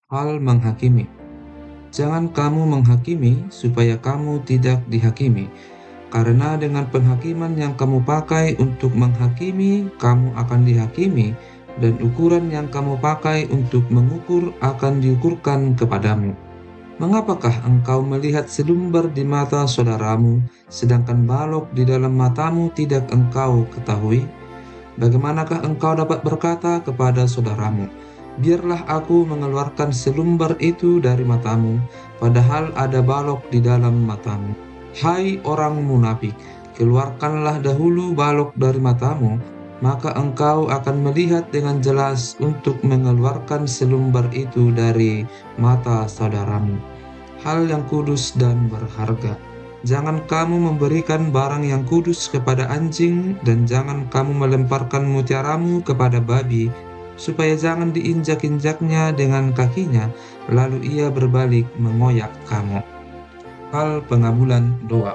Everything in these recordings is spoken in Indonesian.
Hal menghakimi. Jangan kamu menghakimi supaya kamu tidak dihakimi. Karena dengan penghakiman yang kamu pakai untuk menghakimi, kamu akan dihakimi, dan ukuran yang kamu pakai untuk mengukur akan diukurkan kepadamu. Mengapakah engkau melihat selumbar di mata saudaramu, sedangkan balok di dalam matamu tidak engkau ketahui? Bagaimanakah engkau dapat berkata kepada saudaramu, "Biarlah aku mengeluarkan selumbar itu dari matamu," padahal ada balok di dalam matamu? Hai orang munafik, keluarkanlah dahulu balok dari matamu, maka engkau akan melihat dengan jelas untuk mengeluarkan selumbar itu dari mata saudaramu. Hal yang kudus dan berharga. Jangan kamu memberikan barang yang kudus kepada anjing, dan jangan kamu melemparkan mutiaramu kepada babi, supaya jangan diinjak-injaknya dengan kakinya, lalu ia berbalik mengoyak kamu. Hal pengabulan doa.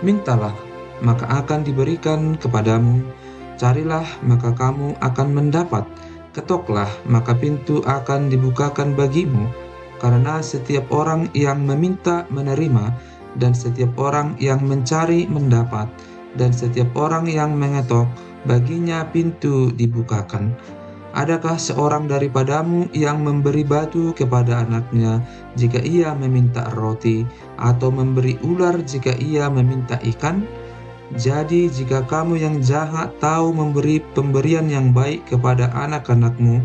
Mintalah, maka akan diberikan kepadamu. Carilah, maka kamu akan mendapat. Ketoklah, maka pintu akan dibukakan bagimu. Karena setiap orang yang meminta menerima, dan setiap orang yang mencari mendapat, dan setiap orang yang mengetok, baginya pintu dibukakan. Adakah seorang daripadamu yang memberi batu kepada anaknya jika ia meminta roti, atau memberi ular jika ia meminta ikan? Jadi jika kamu yang jahat tahu memberi pemberian yang baik kepada anak-anakmu,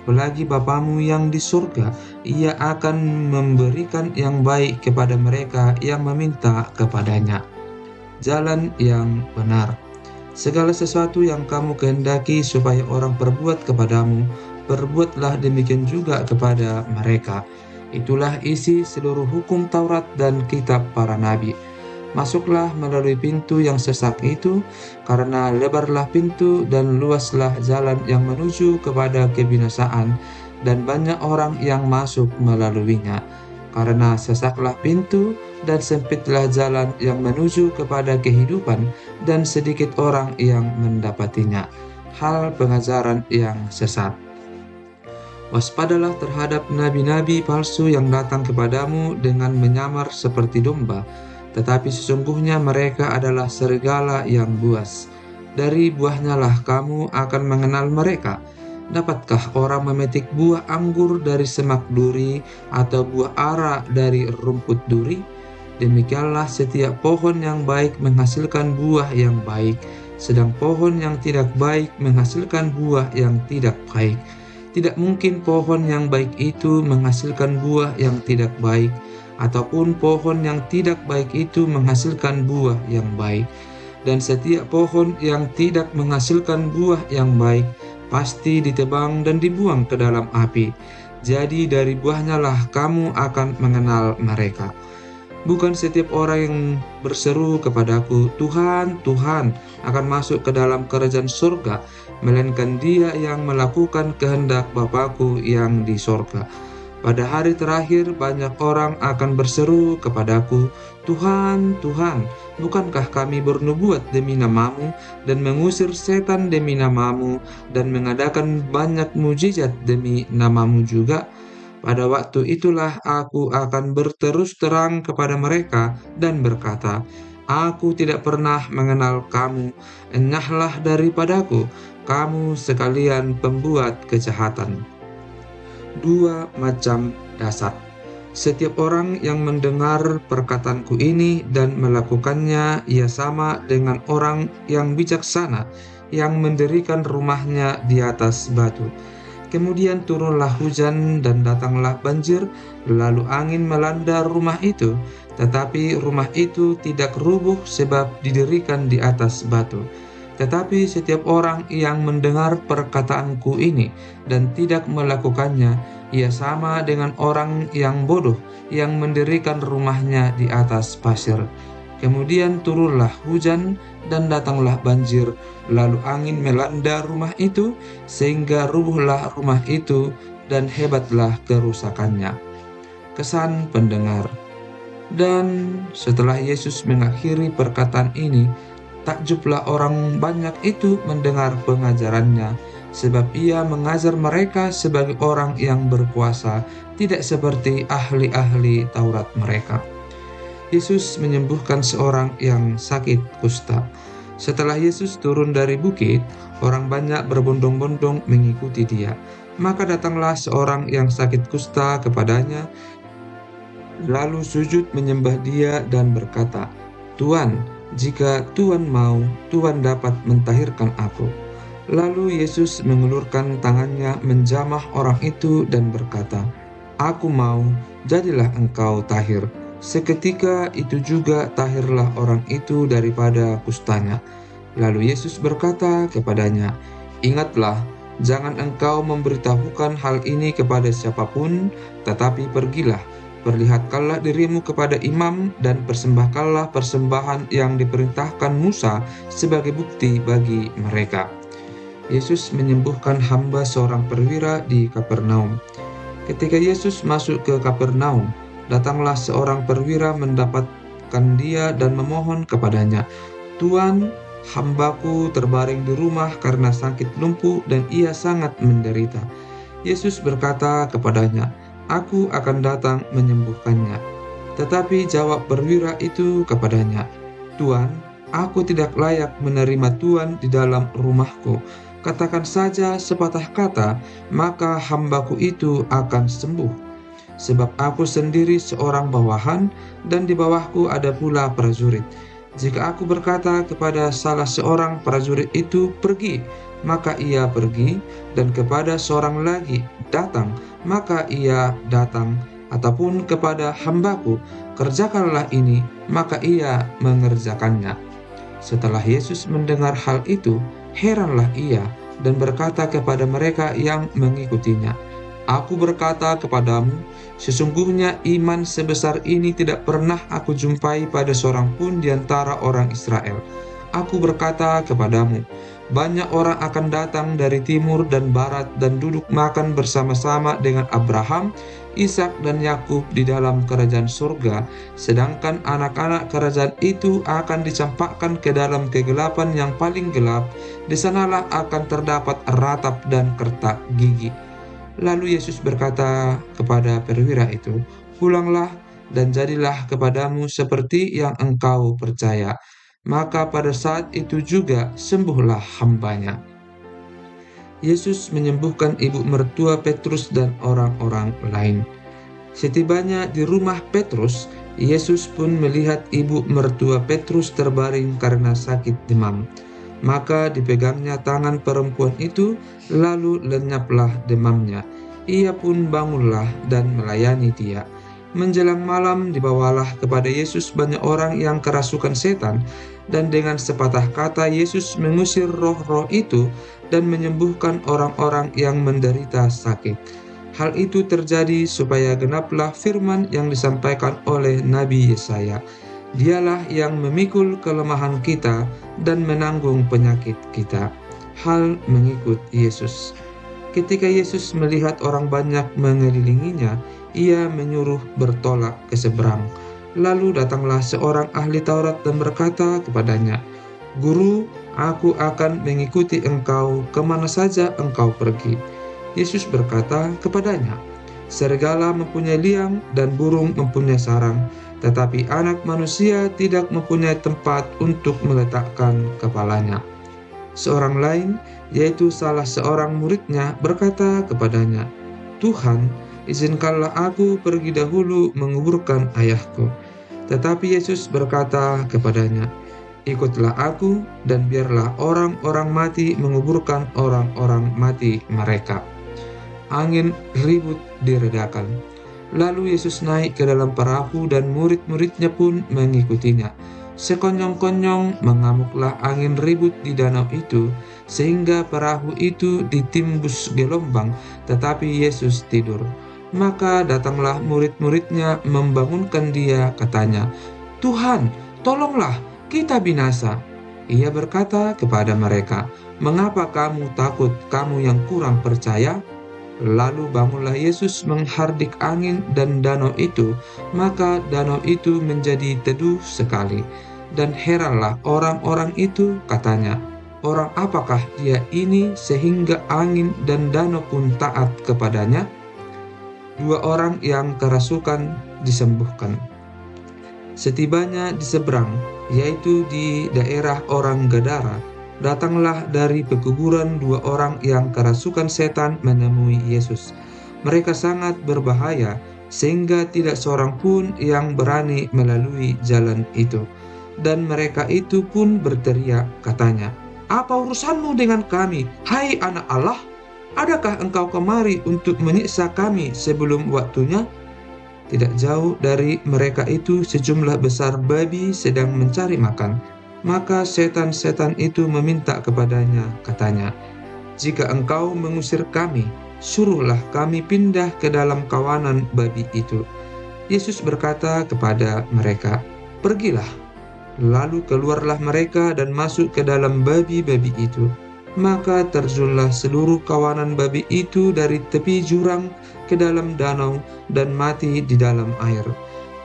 apalagi Bapamu yang di surga, ia akan memberikan yang baik kepada mereka yang meminta kepadanya. Jalan yang benar. Segala sesuatu yang kamu kehendaki supaya orang perbuat kepadamu, perbuatlah demikian juga kepada mereka. Itulah isi seluruh hukum Taurat dan kitab para nabi. Masuklah melalui pintu yang sesak itu, karena lebarlah pintu dan luaslah jalan yang menuju kepada kebinasaan, dan banyak orang yang masuk melaluinya. Karena sesaklah pintu dan sempitlah jalan yang menuju kepada kehidupan, dan sedikit orang yang mendapatinya. Hal pengajaran yang sesat. Waspadalah terhadap nabi-nabi palsu yang datang kepadamu dengan menyamar seperti domba, tetapi sesungguhnya mereka adalah serigala yang buas. Dari buahnya lah kamu akan mengenal mereka. Dapatkah orang memetik buah anggur dari semak duri, atau buah ara dari rumput duri? Demikianlah setiap pohon yang baik menghasilkan buah yang baik, sedang pohon yang tidak baik menghasilkan buah yang tidak baik. Tidak mungkin pohon yang baik itu menghasilkan buah yang tidak baik, ataupun pohon yang tidak baik itu menghasilkan buah yang baik. Dan setiap pohon yang tidak menghasilkan buah yang baik pasti ditebang dan dibuang ke dalam api. Jadi dari buahnya lah kamu akan mengenal mereka. Bukan setiap orang yang berseru kepadaku, "Tuhan, Tuhan," akan masuk ke dalam kerajaan surga, melainkan dia yang melakukan kehendak Bapa-Ku yang di surga. Pada hari terakhir banyak orang akan berseru kepadaku, "Tuhan, Tuhan, bukankah kami bernubuat demi nama-Mu, dan mengusir setan demi nama-Mu, dan mengadakan banyak mujizat demi nama-Mu juga?" Pada waktu itulah aku akan berterus terang kepada mereka dan berkata, "Aku tidak pernah mengenal kamu, enyahlah daripadaku, kamu sekalian pembuat kejahatan." Dua macam dasar. Setiap orang yang mendengar perkataanku ini dan melakukannya, ia sama dengan orang yang bijaksana yang mendirikan rumahnya di atas batu. Kemudian turunlah hujan dan datanglah banjir, lalu angin melanda rumah itu, tetapi rumah itu tidak rubuh sebab didirikan di atas batu. Tetapi setiap orang yang mendengar perkataanku ini dan tidak melakukannya, ia sama dengan orang yang bodoh yang mendirikan rumahnya di atas pasir. Kemudian turunlah hujan dan datanglah banjir, lalu angin melanda rumah itu, sehingga rubuhlah rumah itu dan hebatlah kerusakannya. Kesan pendengar. Dan setelah Yesus mengakhiri perkataan ini, takjublah orang banyak itu mendengar pengajarannya, sebab ia mengajar mereka sebagai orang yang berkuasa, tidak seperti ahli-ahli Taurat mereka. Yesus menyembuhkan seorang yang sakit kusta. Setelah Yesus turun dari bukit, orang banyak berbondong-bondong mengikuti dia. Maka datanglah seorang yang sakit kusta kepadanya, lalu sujud menyembah dia dan berkata, "Tuan, jika Tuan mau, Tuan dapat mentahirkan aku." Lalu Yesus mengulurkan tangannya menjamah orang itu dan berkata, "Aku mau, jadilah engkau tahir." Seketika itu juga tahirlah orang itu daripada kustanya. Lalu Yesus berkata kepadanya, "Ingatlah, jangan engkau memberitahukan hal ini kepada siapapun, tetapi pergilah, perlihatkanlah dirimu kepada imam dan persembahkanlah persembahan yang diperintahkan Musa sebagai bukti bagi mereka." Yesus menyembuhkan hamba seorang perwira di Kapernaum. Ketika Yesus masuk ke Kapernaum, datanglah seorang perwira mendapatkan dia dan memohon kepadanya, "Tuan, hambaku terbaring di rumah karena sakit lumpuh dan ia sangat menderita." Yesus berkata kepadanya, "Aku akan datang menyembuhkannya." Tetapi jawab perwira itu kepadanya, "Tuan, aku tidak layak menerima Tuan di dalam rumahku. Katakan saja sepatah kata, maka hambaku itu akan sembuh. Sebab aku sendiri seorang bawahan, dan di bawahku ada pula prajurit. Jika aku berkata kepada salah seorang prajurit itu, 'Pergi,' maka ia pergi, dan kepada seorang lagi, 'Datang,' maka ia datang, ataupun kepada hambaku, 'Kerjakanlah ini,' maka ia mengerjakannya." Setelah Yesus mendengar hal itu, heranlah ia dan berkata kepada mereka yang mengikutinya, "Aku berkata kepadamu, sesungguhnya iman sebesar ini tidak pernah aku jumpai pada seorang pun di antara orang Israel. Aku berkata kepadamu, banyak orang akan datang dari timur dan barat dan duduk makan bersama-sama dengan Abraham, Ishak dan Yakub di dalam kerajaan surga, sedangkan anak-anak kerajaan itu akan dicampakkan ke dalam kegelapan yang paling gelap. Di sanalah akan terdapat ratap dan kertak gigi." Lalu Yesus berkata kepada perwira itu, "Pulanglah dan jadilah kepadamu seperti yang engkau percaya." Maka pada saat itu juga sembuhlah hambanya. Yesus menyembuhkan ibu mertua Petrus dan orang-orang lain. Setibanya di rumah Petrus, Yesus pun melihat ibu mertua Petrus terbaring karena sakit demam. Maka dipegangnya tangan perempuan itu, lalu lenyaplah demamnya. Ia pun bangunlah dan melayani dia. Menjelang malam dibawalah kepada Yesus banyak orang yang kerasukan setan, dan dengan sepatah kata Yesus mengusir roh-roh itu dan menyembuhkan orang-orang yang menderita sakit. Hal itu terjadi supaya genaplah firman yang disampaikan oleh Nabi Yesaya, "Dialah yang memikul kelemahan kita dan menanggung penyakit kita." Hal mengikut Yesus. Ketika Yesus melihat orang banyak mengelilinginya, ia menyuruh bertolak ke seberang. Lalu datanglah seorang ahli Taurat dan berkata kepadanya, "Guru, aku akan mengikuti engkau kemana saja engkau pergi." Yesus berkata kepadanya, "Serigala mempunyai liang dan burung mempunyai sarang, tetapi anak manusia tidak mempunyai tempat untuk meletakkan kepalanya." Seorang lain, yaitu salah seorang muridnya, berkata kepadanya, "Tuhan, izinkanlah aku pergi dahulu menguburkan ayahku." Tetapi Yesus berkata kepadanya, "Ikutlah aku dan biarlah orang-orang mati menguburkan orang-orang mati mereka." Angin ribut diredakan. Lalu Yesus naik ke dalam perahu dan murid-muridnya pun mengikutinya. Sekonyong-konyong mengamuklah angin ribut di danau itu, sehingga perahu itu ditimbus gelombang, tetapi Yesus tidur. Maka datanglah murid-muridnya membangunkan dia, katanya, "Tuhan, tolonglah, kita binasa." Ia berkata kepada mereka, "Mengapa kamu takut, kamu yang kurang percaya?" Lalu bangunlah Yesus menghardik angin dan danau itu, maka danau itu menjadi teduh sekali. Dan heranlah orang-orang itu, katanya, orang apakah dia ini sehingga angin dan danau pun taat kepadanya?" Dua orang yang kerasukan disembuhkan. Setibanya di seberang, yaitu di daerah orang Gadara, datanglah dari pekuburan dua orang yang kerasukan setan menemui Yesus. Mereka sangat berbahaya, sehingga tidak seorang pun yang berani melalui jalan itu. Dan mereka itu pun berteriak, katanya, "Apa urusanmu dengan kami, hai anak Allah? Adakah engkau kemari untuk menyiksa kami sebelum waktunya?" Tidak jauh dari mereka itu sejumlah besar babi sedang mencari makan. Maka setan-setan itu meminta kepadanya, katanya, "Jika engkau mengusir kami, suruhlah kami pindah ke dalam kawanan babi itu." Yesus berkata kepada mereka, "Pergilah." Lalu keluarlah mereka dan masuk ke dalam babi-babi itu. Maka terjunlah seluruh kawanan babi itu dari tepi jurang ke dalam danau dan mati di dalam air.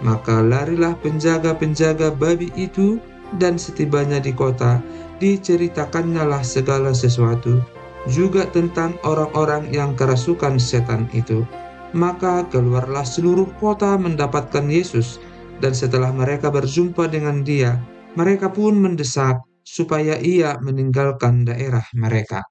Maka larilah penjaga-penjaga babi itu, dan setibanya di kota, diceritakannya segala sesuatu, juga tentang orang-orang yang kerasukan setan itu. Maka keluarlah seluruh kota mendapatkan Yesus, dan setelah mereka berjumpa dengan dia, mereka pun mendesak supaya ia meninggalkan daerah mereka.